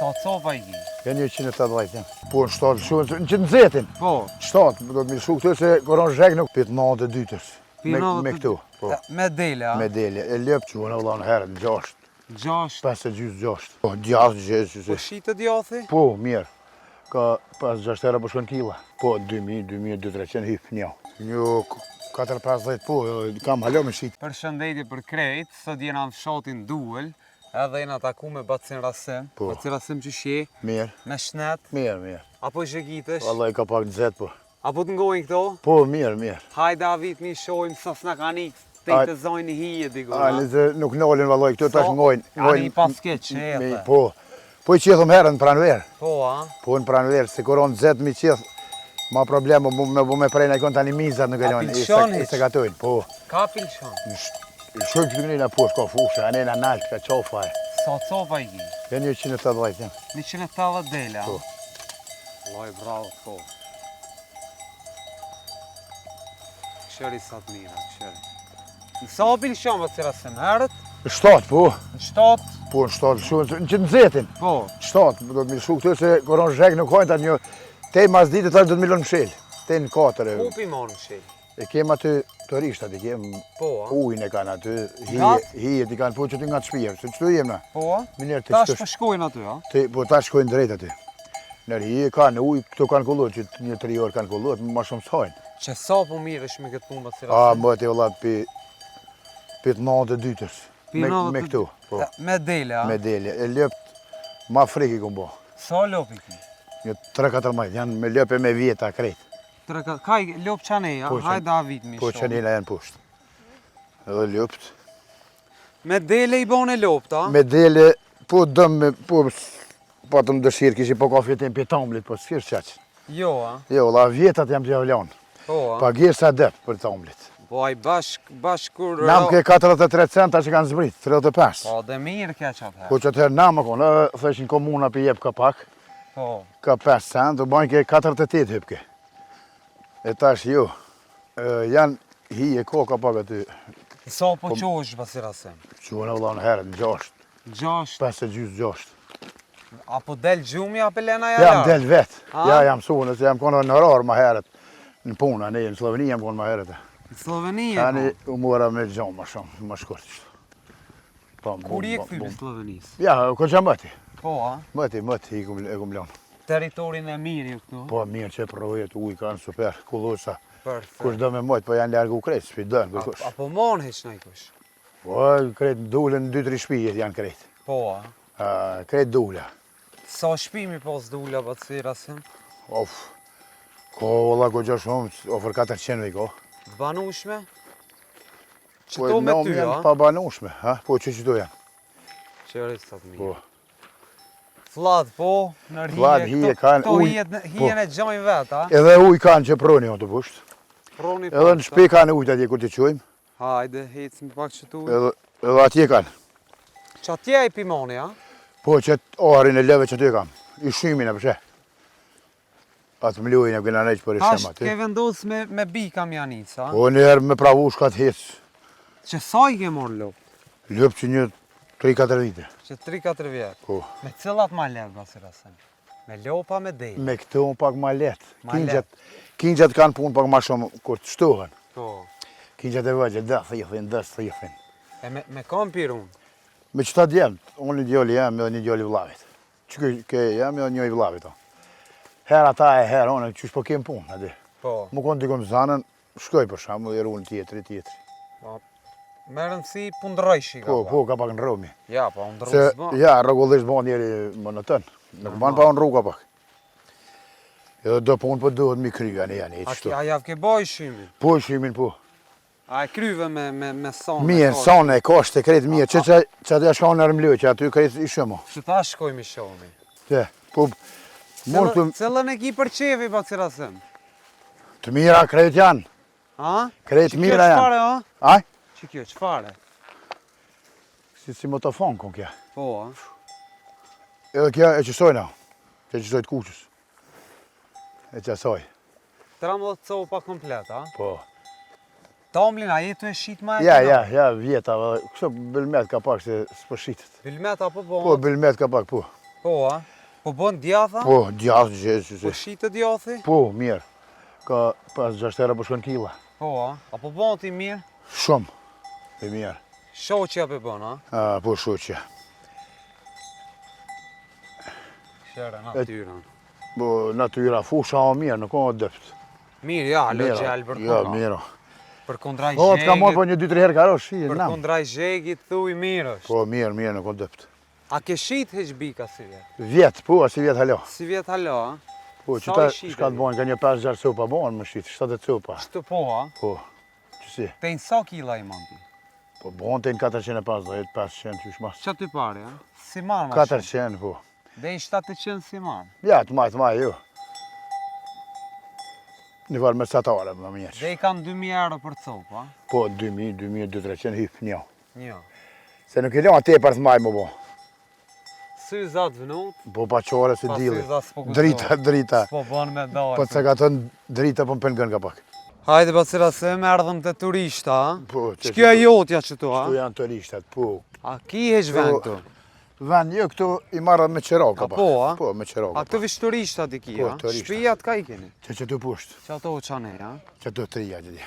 Sa copa i ki? Janë 180 janë. Po në 7 shumë, në 100 Po. 7, do të më shu këtë se koron zhek nuk pit 92-tës. Me këtu, po. Me dele, a? Me dele. E lëp që unë vëllon herën 6. 6. 5,6. Po, djathë. Po shitë djathi? Po, mirë. Ka 5-6 herë po shkon killa. Po, 2.000-2.300 hyp një. Një 4-50 po, kam halo me shit. Përshëndetje për krejt, sot jena në fshatin Duel, edhe jena taku me Bacin Rasim. Po. Bacin Rasim që shje, Mirë. me shnet, Mirë. apo zhegitesh, Vallai ka pak 20 po. apo të ngojnë këto? Po, mirë. Hajde avit mi shojmë sa s'na ka nikë, te të zojnë i hije diku. Ani se nuk nolin vallai këtu tash ngojnë. Ani pas keq, e Po. Po i qethëm herën në pranver. Po, a? Po në pranver, se koron 20 mi qeth. Ma problemo me prejnë e konë tani mizat në gëllon. I se gatojnë, po. Ka pilshon? Shumë që kënina po shko fushë, anena naltë, ka qofa e. Sa copa i ki? Janë 180 janë. 180 dele, a? Po. Loj, bravo, po. Këshëri sa të mira, këshëri. Në sa pilshon, Bacin Rasim, herët? 7, po. Në 7? Po, në 7 shumë, në 100 Po. 7, do të më shu këtë se koron zhek nuk hojnë ta një. Te mas ditë tash do të milon mshel. Te në 4. Ku pi mon mshel? E kem aty turishtat, e kem Po, a? ujnë e kanë aty, hijet i kanë po që ty nga të shpija, se qëtu jem na. Po, a? Minirë të Tash qëtësh. po shkojnë aty, a? Po tash shkojnë drejt aty. Nërë hije kanë ujë, këto kanë kulluar, që një 3 orë kanë kulluar, ma shumë s'hajnë. Që sa po mirë është me këtë punë, Bacin A, Rasim? më e valla pi 92-tës. Me këtu, po. Me dele, a? Me dele. E lëpt ma friki ku bo. Sa lopi ki? Një 3-4 majtë, janë me lëp e me vjeta krejt. Ka i lop qaneja, Po, hajde avit mi Po shumë. qenila janë pushtë. Edhe lëpt. Me dele i bone lopt, a? Me dele, po dëm me, po patëm dëshirë, kishi po kafjet e në tamblit, po s'firë qaqë. Jo, a? Jo, la vjetat jam gjavlanë. Po, a? Pa gjirë sa dëp për tamblit. Po, aj bashk kur... Nam ke 43 centa që kanë zbrit, 35. Po, dhe mirë kja qatë Po që atëherë namë konë, thëshin komuna për jep ka pak, Po. ka 5 cent, do bajnë ke 48 hypke. E tash jo, janë hije koka pak aty. Sa po qosh, Bacin Rasim? Quën e vëllon herën, 6, 6. 5,6. Apo del gjumi, apo lena Jam del vetë, A? ja jam sunë, se jam konë në rarë ma herët. Në puna, ne në Sloveni jam konë ma herët. Në Sloveni e Tani ko? u mora me gjonë ma shumë, ma shkurt ishtë. Kur je këthy në Slovenis? Ja, ko që mëti. Po, a? Mëti, e kum lonë. Teritorin e mirë ju këtu? Po mirë që projet, ujë kanë super, kullusa. Perfekt. Kush do me mojtë, po janë largu krejtë, s'pi dënë kërkush. Apo mon heq në i kush? Po, krejtë dulën 2-3 shpijet janë krejtë. Po, a? Krejtë dula. Sa shpimi pas dula, Bacin Rasim? Of, ko valla ko gjo shumë, ofër 400 ko. Të banushme? Po, Qëto me ty, janë a? pa banushme, ha? Po, që qëto janë. Qëri sa të mirë. Po. Flad, po, nër hije. Flad, hije kanë Këto ujë, hijen e gjojnë vetë, a? Edhe ujë kanë që proni o të pushtë. Proni Edhe në shpi kanë ujtë atje kur të qojmë. Hajde, hecim pak që tu. Edhe atje kanë. Që atje e pimoni, a? Po, që arin e leve që të kam. I shimin e përshe. Atë mlujnë e këna neqë për i Tash shem ke aty. vendos me bi kamjanica, a? Po, njëherë me pravu shkat hecë. Që sa i ke morë lop? Lëpë që një 3-4 vite. Që 3-4 vjetë. Po. Me cilat ma letë, Bacin Rasim? Me lopa, me dejtë? Me këto unë pak ma letë. Ma letë. Kingjat kanë punë pak ma shumë kur të shtohen. Po. Kingjat e vëgjë, dë thithin. E me kam pirun? Me qëta djemë, unë një djoli jam edhe një djoli vllavit. Që ke jam edhe një i vllavit. Herë ata e herë, unë qysh po kem punë, adi. Po. Më konë dikon zanën, shkoj për shamu, i runë tjetëri. Me rëndësi pundrojshi ka Po, ka pak në romi. Ja, po, unë Se, rrugës ba. ja, rregullisht bon njeri më në tënë. Nuk banë pa unë rruga pak. Edhe do punë po duhet mi krya një janë i qështu. A javë ke boj shimin? Po, shimin po. A e kryve me sonë? Mirë, sonë e kashtë e kretë mirë, që aty shkonë në rëmloj, që aty kretë i shumë. Që ta shkojmë i shomi? Te, po, mund të... Cëllën e ki për qevi, Bacin Rasim? Të mira kretë janë, A? kretë mira janë. Qfare, a? Aj? Që kjo, qfare? Si motofon kon kja. Po, a? Edhe kja e qësojna, që qësoj të kuqës. E qësoj, 13 copa komplet, a? po. Tamlin, a jetu e shit ma e Ja, vjeta, kështu bilmet ka pak se s'po shitët. Bilmet apo po? Po, bilmet ka pak, po. Po, a? Po bën djatha? Po, djathë gjithë. Po shitë djathi? Po, mirë. Ka 5-6 euro po shkon kila. Po, a? Apo bën ti mirë? Shumë. E mirë. Shoqja për bën, a? Po shoqja. Shere natyrën. Po natyra fusha o mirë, nuk ka dëpt. Mirë, ja, lo gjallë për Ja, koka. mirë. Për kondraj Po, të ka marrë po zhegit, një 2-3 herë ka rosh, për kondraj zhegit thuj mirë është. Po, mirë, nuk ka dëpt. A ke shit heq bika si vjet? Vjet, po, si vjet halo. Si vjet halo, a? Po, Sa qëta i shite, shka të bojnë, ka një 5-6 copa bojnë më shqit, 70 copa. Shtë po, a? Po, qësi? Tejnë sa kila i mandi? Po, bojnë të në 450, 500, qysh mas. Qa ty pare, a? Si marë ma shumë? 400, po. Dejnë 700 si marë. Ja, të maj, jo. Një varë mesatare, më mirë. Dej kanë 2000 euro për copë, a? Po, 2000, 2300 hyp një. Një. Se nuk e lëma te për të maj më bo. Syzat vënut, Po, pa qore si pa dili. syzat s'po gëzoj. Drita. S'po bën me dalë. Po, të se ka të drita, po më pengën ka pak. Hajde pa cila se me ardhëm të turishta, a? Po, Që kjo e jotja që tu, a? Këtu janë turishtat, po. A ki heq vend tu? Vend, jo, këtu i marrë me qeroka A pak. po, a? Po, me qeroka A këtu vish turishtat i ki, Po, a? turishtat. Shpijat ka i keni? Që tu pushtë, Që ato u qane, a? që tu trija që di.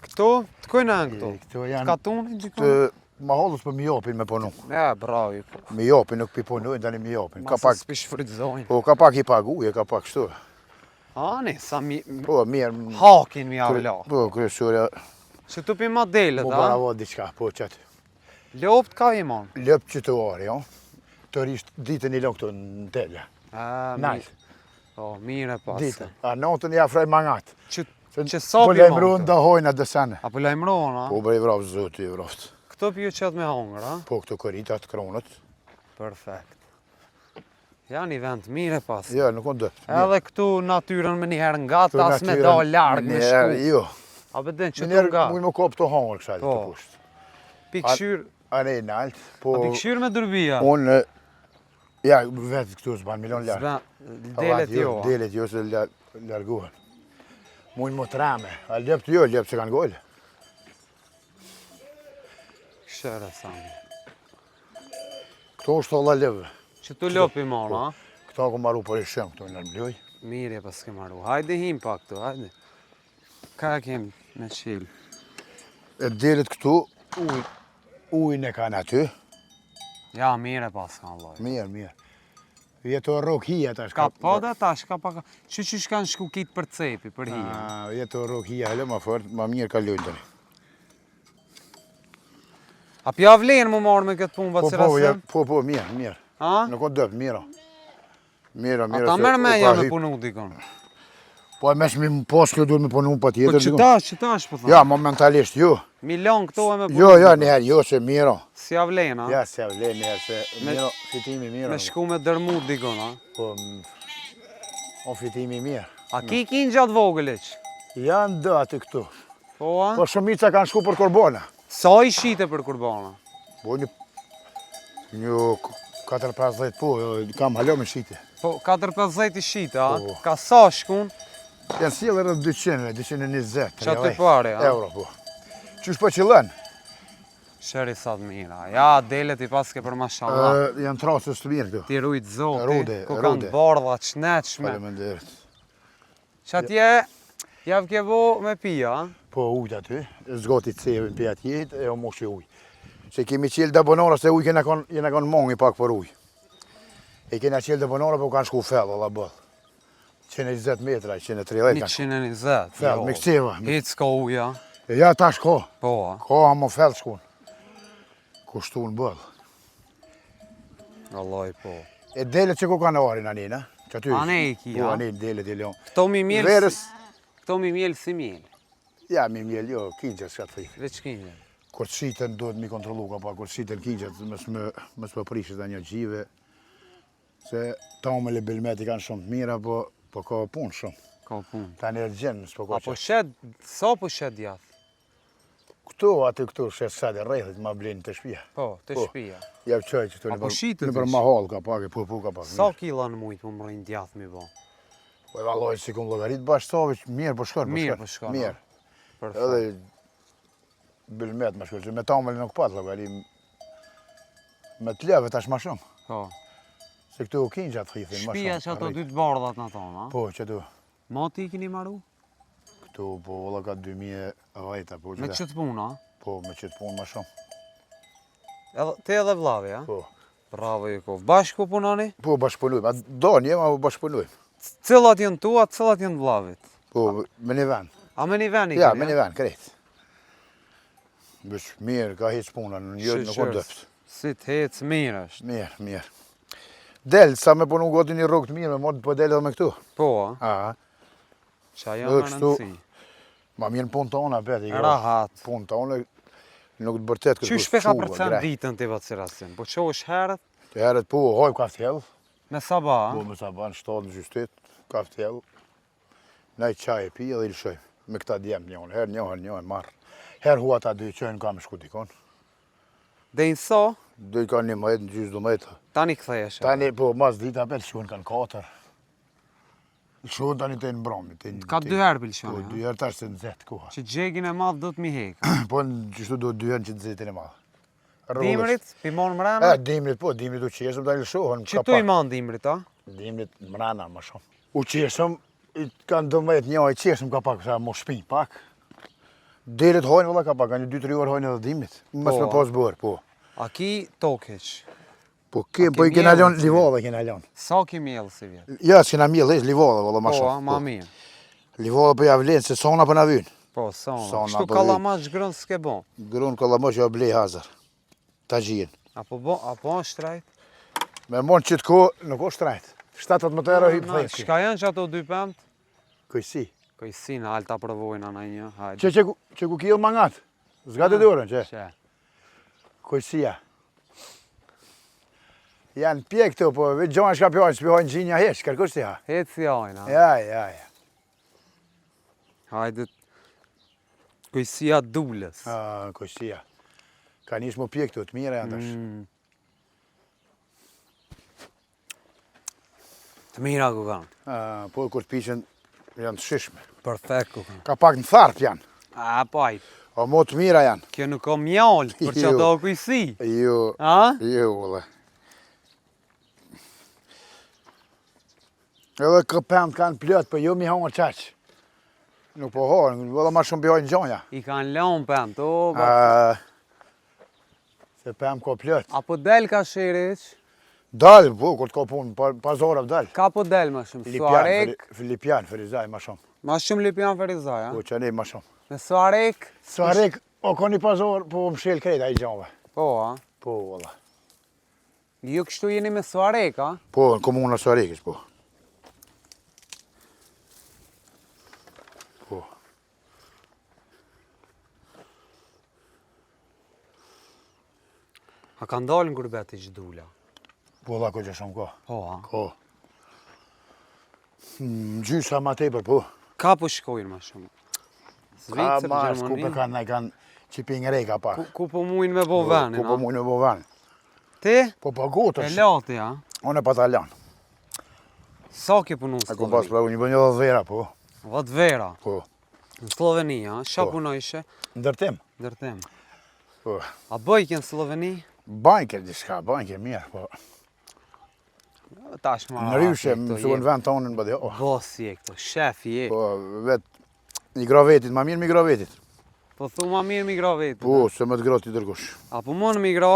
Këtu? Të kojnë e këtu? Këtu janë, Katunin të gjikon? ma hollës për mi jopin me punu. Ja, bravi, po. Mi jopin, nuk pi punojnë, tani mi jopin. Ka Masa pak, s'pi shfrytëzojnë. po, ka pak i paguje, ka pak shtu. A, ne, sa mi... Po, mirë. Hakin mi avla. Po, kryesurja, Që tu pi modelet, po a? bara vo diçka, po, qëtë. Lopt ka i mon? Lëp qytetarë, jo. Të risht ditën i lënë këtu në tele. A, Nalt, O, mire pasë. ditën. A notën i afroj mangat. Që sa Po pi lejmru mon? në dëhojnë atë dësene. Apo lajmëron, a? Po, bre i vrafë zëti i vrafët. Këto pi ju qëtë me hongër, a? Po, këtu këritat, kronët. Perfekt. Janë i vend mire pas. Jo, nuk on dëpt. Edhe këtu natyrën me njëherë nga ta as me da largë me shku. Jo. A bëden që tu Njerë nga. mujnë më kopë të hongër kësaj të Po. pushtë. Pikëshyr, A ne i nalt, po... a pikëshyr me dërbija. Unë, ja, vetë këtu s'ban milion lartë. Delet jo. a? Delet jo se largohen. Mujnë më trame. A lëpt jo, lëpt se kanë gojle. Këshere sami. Këto është olla lëvë. Që tu lopi mon, a? Këto ku maru për i shëm, këto në mbloj. Mirje pas ke maru. Hajde him pak tu, hajde. Ka kem me qilë. E delet këtu, ujnë e kanë aty. Ja, mire pas ka loj. Mirë, mirë. Jeto rok hija tash. Ka po dhe tash, ka pak. Që shkanë shku kitë për cepi, për hija. Jeto rok hija, hele ma fort, ma mirë ka lojnë tani. A pja vlenë më marrë me këtë punë, Po, bacira se? po, mirë, mirë. A? Nuk o dëpë, mirë. Mirë, mirë. Ata se merë me u ja ka me hyp. punu dikon. Po e mesh mi më poshë kjo duhet me punu pa Po tjetër. qëtash po thëmë? Ja, momentalisht, jo. Milion këto e me punu. Jo, njëherë, jo, se mirë. Si ja vlenë, a? Ja, se vle njëherë, se Me- mirë, fitimi mirë. Me shku me dërmut dikon, a? Po, o fitimi mirë. A ki kin gjatë vogëliq? Janë dë aty këtu. Po, a? Po shumica kanë shku për korbona. Sa i shite për kurbana? Po një 4-50 po, kam halo me shite. Po, 4-50 i shite, a? Po. Ka sa shkun? Janë sjellë rreth 200, 220. Qa të pare, a? Euro, po. Qysh po qëllën? Sheri sa të mira. Ja, delet i paske për mashallah. Janë trasës të mirë këtu. Ti rujt zoti, Rude, ku rude. kanë bardha, qnetshme. Faleminderit. Qa tje, javë ke vo me pija, a? Po ujt aty, zgoti cevin për atë jetë, e o moshi uj. Se kemi qelë dëbonora se uj jena kanë mongi pak për uj. E kena qelë dëbonora për kanë shku fellë, alla bëllë. 120 metra, 130 kanë shku. 120. Fellë, me këseva. Hic ka uja. E ja tash ko, Po, a? ko a më fellë shkun. Kushtu në bëllë. Allaj, po. E delet që ku kanë arin anina. Ane i ki, Po, a? anin delet i leon. Këto mi mjellë Verës, Këto mi mjellë si mjellë. ja mi mjell, jo, kinqët s'ka të frikë. Veç kinjë. Kur të shiten duhet mi kontrolu ka pa, kur të shiten kinqët, mës më prishit dhe një gjive. Se tamële bilmeti kanë shumë të mira, po ka punë shumë. Ka punë. Ta energjen, s'po ka Apo që. shed, sa po shed jath? Këtu, aty këtu, shes sa dhe rrethit, ma blinë të shpia. Po, të Po. shpia. Jep qoj që Apo shitet në për ish? mahall ka pak, po ka pak. Sa kila në mujtë më mërën djath mi bo? Po e valloj si kun llogarit bash soviç, mirë po shkon, Mirë po shkon, Mirë. Perfekt. Edhe bilmet më shkon, me tamël nuk pat llogari. Me të leve tash më shumë. Po. Se këtu u kinë gjatë thithin, më shumë. Shpia që ato dy të bardhat në tonë, a? Po, që tu. Mati i kini maru? Këtu, po, valla ka 2010, po, Me qëtë puna? Po, me qëtë punë më shumë. Te edhe vlavi, a? Po. Bravo, Jekov. Bashku punoni? Po, bashkëpunujmë. A do njema, po bashkëpunujmë. Cilat janë tua, cilat janë vlavit? Po, me një vend. A me një ven i Ja, kini? me një vend, krejt. Bësh mirë, ka heq puna, në njërë nuk o dëpt. Si të hecë mirë është. Mirë, mirë. Del, sa me punu goti një rrugë të mirë, me mod po del edhe me këtu. Po, a? A, Qa janë në kështu- rëndësi. ma mirë punë tona, beti. Rahat. Punë tona, nuk të bërtet këtë Qysh pe ka përcen ditën të vacirasin? Po që është herët? Të herët po, hojmë ka fjellë. Me saba, Po, a? me sa banë 7 ka fjellë. Nej qaj e pi edhe i lëshojmë. Me këta djemë njën, herë njën, marrë. Herë hua ta dy qojnë ka me shku dikon. Dhe në so, Doj ka 11, 12. tani këthejeshë. Tani, po, mas dita për shkuen kanë 4. Shkuen tani të e në bromi. Ka 2 herë Po, bilshone, 2 herë tash se në zetë koha. që gjegin e madhë do të mi hekë. Po, në qështu do 2 herë që të zetin e madhë. Dimrit, pimon E, mrena? dimrit, po, dimrit u qesëm, tani lëshohen. Që tu i man dimrit, a? Dimrit mrena më shumë. U qesëm, kanë 12 një i qesëm ka pak, sa mo shpi pak. Derit hojnë vëlla ka pak, kanë 2-3 orë hojnë edhe dimrit. Mësë me pas bërë, po. A ki tokeq? Po, ke po i kena mjellë lënë si livada, kena lënë. Sa ki mjellë si vjetë? Ja, s'kena mjellë, është livada, vëlla, ma Po, a, shumë. ma mirë. Livada për ja vlenë, se sona për na vynë. Po, sona. Sona Kështu po kalamaç grënë s'ke bon. Grunë kalamosh ja blej hazar. Ta gjien. Apo është shtrajt? Me monë qëtë ko, nuk është trajt. 17 euro hypë thejtë. Shka janë që ato 2 pëmt? Këjsi. Këjsi në alta provojnë ana një, hajde. Që ku kjellë mangat? Zgatë dhe orën, që? Që? Këjsia. Janë pje këto, po vetë gjonë shka pjojnë, s'pjojnë gjinja heq, kërkush t'i ha. Hecë si ajnë, a? Ja. Hajde. Këjsia dulës. Këjsia. Ka njësë më pje këto, të mire janë tash. Të mira ku kanë. Po kur të piqen, janë të shishme. Perfekt ku kanë. Ka pak në tharp janë. A, pajt. O mo të mira janë. Kjo nuk ka mjallë, për që ato këjsi. Jo, A? vëlle. Edhe këpend kanë plët, për jo mi hongër qaqë. Nuk po hongër, vëlle ma shumë bjojnë gjonja. I kanë lënë pëmt, o, ba. Se pëmë ko plët. Apo del ka shiriq? Dalë, po, kur të ka punë, pas orëv dalë. Ka po del ma shumë? Suarek? Filipian, Ferizaj, ma shumë. Ma shumë Lipian Ferizaj, a? Po, që ne ma shumë. Me Suarek? Suarek, o, ka një pas orë, po më shel krejt a i gjonve. Po, a? Po, valla. Ju kështu jeni me Suarek, a? Po, në komuna Suarekis, po. Po. A ka ndalë në gurbeti që dula? Po, la, ko që shumë ko. Po, a? Ko. Gjysa ma tepër, po. Ka po shkojnë ma shumë? Ka Zvicër, marë, s'ku Gjermani? për kanë, ne kanë qipin rejka pak. Ku po mujnë me bo venin, Ku po a? mujnë me bo venin. Ti? Po, po, E gotës. lati, a? Unë e patalian. Sa ke punu në E ku pas Sloveni? pravu një bënjë dhe dhera, po. Vat vera. Po. Në Sloveni, a? Qa Po. punojshe? Ndërtim. Ndërtim. Po. A bëjke në Sloveni? Banker, diska, banker mirë, po. Tash ma... Në ryshe, më suën vend tonë në bëdhe, oh. Bosi e këto, shefi e. Po, vetë, një gravetit, ma mirë mi gravetit. Po thu ma mirë migra vetë. Po, se më të grati dërgush. Apo më në migra,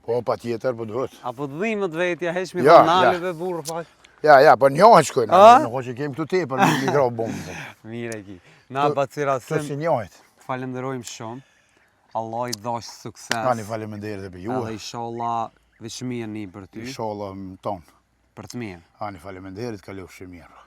Po, pa tjetër, po duhet. apo të dhimët vetja, heq mi Ja, banale burë pak. Ja, po njojnë shkojnë, A? nuk o që kemë këtu te, për një migra bombë. Mire ki. Na bacira Të si sim, njojt. falenderojmë shumë. Allah i dhash sukses. Tani faleminderit dhe për ju. Edhe inshallah veç mirë një për ty. Inshallah më tonë. Për të mirë. Ani faleminderit, ka lufë mirë.